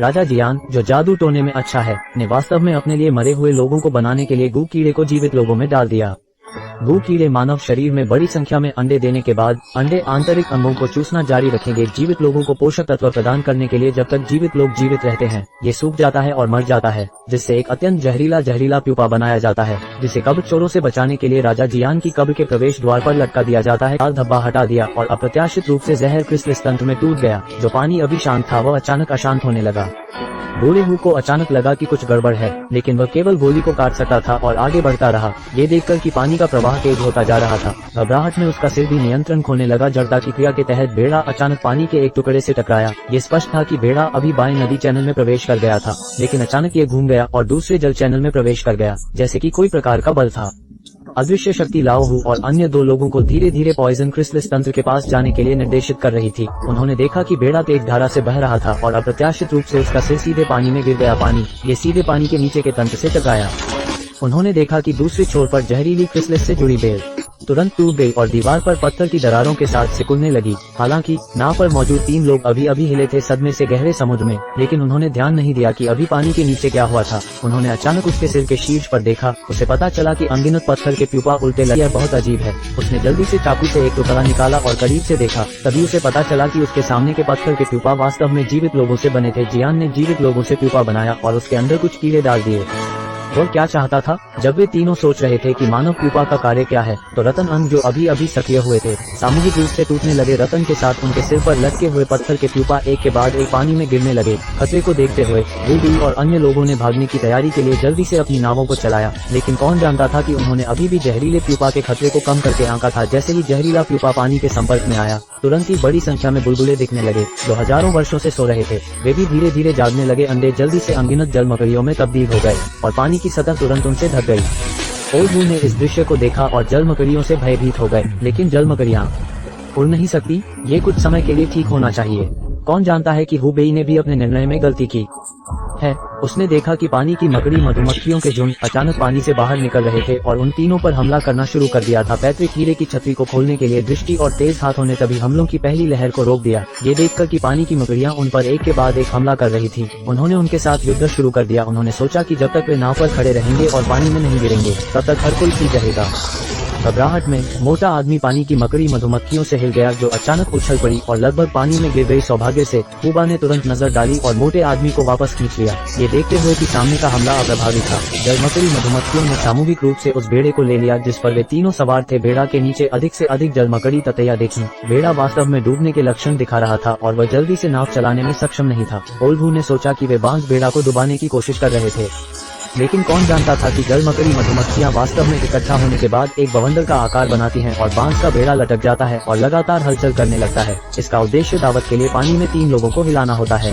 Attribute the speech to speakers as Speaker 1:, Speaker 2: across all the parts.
Speaker 1: राजा जियान, जो जादू टोने में अच्छा है, ने वास्तव में अपने लिए मरे हुए लोगों को बनाने के लिए गू कीड़े को जीवित लोगों में डाल दिया। गू कीड़े मानव शरीर में बड़ी संख्या में अंडे देने के बाद अंडे आंतरिक अंगों को चूसना जारी रखेंगे जीवित लोगों को पोषक तत्व प्रदान करने के लिए। जब तक जीवित लोग जीवित रहते हैं, ये सूख जाता है और मर जाता है, जिससे एक अत्यंत जहरीला प्यूपा बनाया जाता है, जिसे कब्र चोरों से बचाने के लिए राजा जियान की कब्र के प्रवेश द्वार पर लटका दिया जाता है। लाल धब्बा हटा दिया और अप्रत्याशित रूप से जहर क्रिस्टलिस तंत्र में टूट गया। जो पानी अभी शांत था वह अचानक अशांत होने लगा। बूढ़े हु को अचानक लगा कि कुछ गड़बड़ है, लेकिन वह केवल गोली को काट सकता था और आगे बढ़ता रहा, ये देखकर कि पानी का प्रवाह तेज होता जा रहा था। घबराहट में उसका सिर भी नियंत्रण खोने लगा। जड़ता की क्रिया के तहत भेड़ा अचानक पानी के एक टुकड़े से टकराया। ये स्पष्ट था कि भेड़ा अभी बाएं नदी चैनल में प्रवेश कर गया था, लेकिन अचानक ये घूम गया और दूसरे जल चैनल में प्रवेश कर गया, जैसे कि कोई प्रकार का बल था। अदृश्य शक्ति लाओ हु और अन्य दो लोगों को धीरे धीरे पॉइजन क्रिस्टलिस तंत्र के पास जाने के लिए निर्देशित कर रही थी। उन्होंने देखा कि भेड़ा तेज धारा से बह रहा था और अप्रत्याशित रूप से उसका सिर सीधे पानी में गिर गया। पानी ये सीधे पानी के नीचे के तंत्र से टकराया। उन्होंने देखा कि दूसरे छोर पर जहरीली क्रिस्टलिस से जुड़ी बेल तुरंत टूट गई और दीवार पर पत्थर की दरारों के साथ सिकुड़ने लगी। हालांकि नाव पर मौजूद 3 लोग अभी अभी हिले थे सदमे से गहरे समुद्र में, लेकिन उन्होंने ध्यान नहीं दिया कि अभी पानी के नीचे क्या हुआ था। उन्होंने अचानक उसके सिर के शीर्ष पर देखा। उसे पता चला कि अनगिनत पत्थर के प्यूपा उल्टे लगे। यह बहुत अजीब है। उसने जल्दी से चाकू से एक टुकड़ा निकाला और करीब से देखा। तभी उसे पता चला कि उसके सामने के पत्थर के प्यूपा वास्तव में जीवित लोगों से बने थे। जियान ने जीवित लोगों से प्यूपा बनाया और उसके अंदर कुछ कीड़े डाल दिए। वह क्या चाहता था? जब वे तीनों सोच रहे थे कि मानव प्यूपा का कार्य क्या है, तो रतन अंग जो अभी अभी सक्रिय हुए थे सामूहिक रूप से टूटने लगे। रतन के साथ उनके सिर पर लटके हुए पत्थर के प्यूपा एक के बाद एक पानी में गिरने लगे। खतरे को देखते हुए रूबी और अन्य लोगों ने भागने की तैयारी के लिए जल्दी से अपनी नावों को चलाया, लेकिन कौन जानता था कि उन्होंने अभी भी जहरीले प्यूपा के खतरे को कम करके आंका था। जैसे ही जहरीला प्यूपा पानी के संपर्क में आया, तुरंत ही बड़ी संख्या में बुलबुले दिखने लगे जो हजारों वर्षों से सो रहे थे। वे भी धीरे धीरे जागने लगे। अंडे जल्दी से अनगिनत जल मकड़ियों में तब्दील हो गए और पानी की सतह तुरंत उनसे ढक गई। ओल्ड हू ने इस दृश्य को देखा और जल मकड़ियों से भयभीत हो गए। लेकिन जल मकड़ियां उड़ नहीं सकती। ये कुछ समय के लिए ठीक होना चाहिए। कौन जानता है कि हुबेई ने भी अपने निर्णय में गलती की है। उसने देखा कि पानी की मकड़ी मधुमक्खियों के झुंड अचानक पानी से बाहर निकल रहे थे और उन तीनों पर हमला करना शुरू कर दिया था। पैतृक हीरे की छतरी को खोलने के लिए दृष्टि और तेज हाथों ने तभी हमलों की पहली लहर को रोक दिया। ये देखकर कि पानी की मकड़ियां उन पर एक के बाद एक हमला कर रही थी, उन्होंने उनके साथ युद्ध शुरू कर दिया। उन्होंने सोचा कि जब तक वे नाव पर खड़े रहेंगे और पानी में नहीं गिरेंगे, तब तक हर कोई ठीक रहेगा। घबराहट में मोटा आदमी पानी की मकड़ी मधुमक्खियों से हिल गया, जो अचानक उछल पड़ी और लगभग पानी में गिर गई। सौभाग्य से हुबा ने तुरंत नजर डाली और मोटे आदमी को वापस खींच लिया, ये देखते हुए कि सामने का हमला अप्रभावी था। जलमकड़ी मधुमक्खियों ने सामूहिक रूप से उस भेड़े को ले लिया जिस पर वे तीनों सवार थे। भेड़ा के नीचे अधिक से अधिक जलमकड़ी ततैया देखी। भेड़ा वास्तव में डूबने के लक्षण दिखा रहा था और वह जल्दी से नाव चलाने में सक्षम नहीं था। ओल्ड हू ने सोचा कि वे बांस भेड़ा को डुबाने की कोशिश कर रहे थे, लेकिन कौन जानता था कि जल मकड़ी मधुमक्खियां वास्तव में इकट्ठा होने के बाद एक बवंडर का आकार बनाती हैं और बांस का भेड़ा लटक जाता है और लगातार हलचल करने लगता है। इसका उद्देश्य दावत के लिए पानी में 3 लोगों को हिलाना होता है।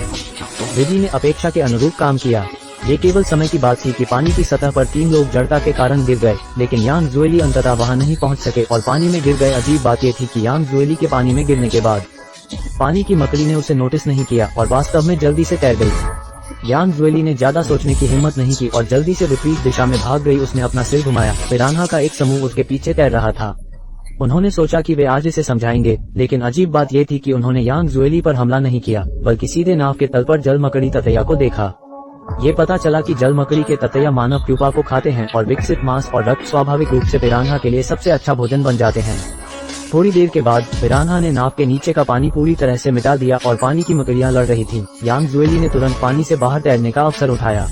Speaker 1: विधि ने अपेक्षा के अनुरूप काम किया। ये केवल समय की बात थी कि पानी की सतह पर 3 लोग जड़ता के कारण गिर गए, लेकिन यांग जुएली अंततः वहां नहीं पहुंच सके और पानी में गिर गए। अजीब बात ये थी कि यांग जुएली के पानी में गिरने के बाद पानी की मकड़ी ने उसे नोटिस नहीं किया और वास्तव में जल्दी से तैर गई। यांग जुएली ने ज्यादा सोचने की हिम्मत नहीं की और जल्दी से विपरीत दिशा में भाग गई। उसने अपना सिर घुमाया। पिरान्हा का एक समूह उसके पीछे तैर रहा था। उन्होंने सोचा कि वे आज इसे समझाएंगे, लेकिन अजीब बात ये थी कि उन्होंने यांग जुएली पर हमला नहीं किया, बल्कि सीधे नाव के तल पर जल मकड़ी ततैया को देखा। ये पता चला कि जल मकड़ी के ततैया मानव प्यूपा को खाते हैं और विकसित मांस और रक्त स्वाभाविक रूप से पिरान्हा के लिए सबसे अच्छा भोजन बन जाते हैं। थोड़ी देर के बाद पिरान्हा ने नाव के नीचे का पानी पूरी तरह से मिटा दिया और पानी की मकड़ियां लड़ रही थीं। यांग जुएली ने तुरंत पानी से बाहर तैरने का अवसर उठाया।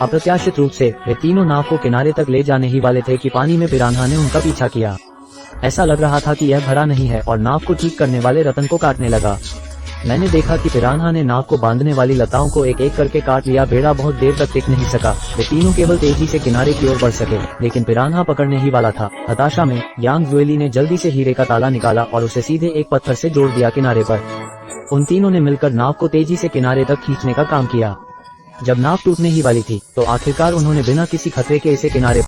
Speaker 1: अप्रत्याशित रूप से वे तीनों नाव को किनारे तक ले जाने ही वाले थे कि पानी में पिरान्हा ने उनका पीछा किया। ऐसा लग रहा था कि यह भरा नहीं है और नाव को ठीक करने वाले रतन को काटने लगा। मैंने देखा कि पिरान्हा ने नाव को बांधने वाली लताओं को एक एक करके काट लिया। भेड़ा बहुत देर तक टिक नहीं सका। वे तीनों केवल तेजी से किनारे की ओर बढ़ सके, लेकिन पिरान्हा पकड़ने ही वाला था। हताशा में यांग जुएली ने जल्दी से हीरे का ताला निकाला और उसे सीधे एक पत्थर से जोड़ दिया किनारे पर। उन तीनों ने मिलकर नाव को तेजी से किनारे तक खींचने का काम किया। जब नाव टूटने ही वाली थी, तो आखिरकार उन्होंने बिना किसी खतरे के इसे किनारे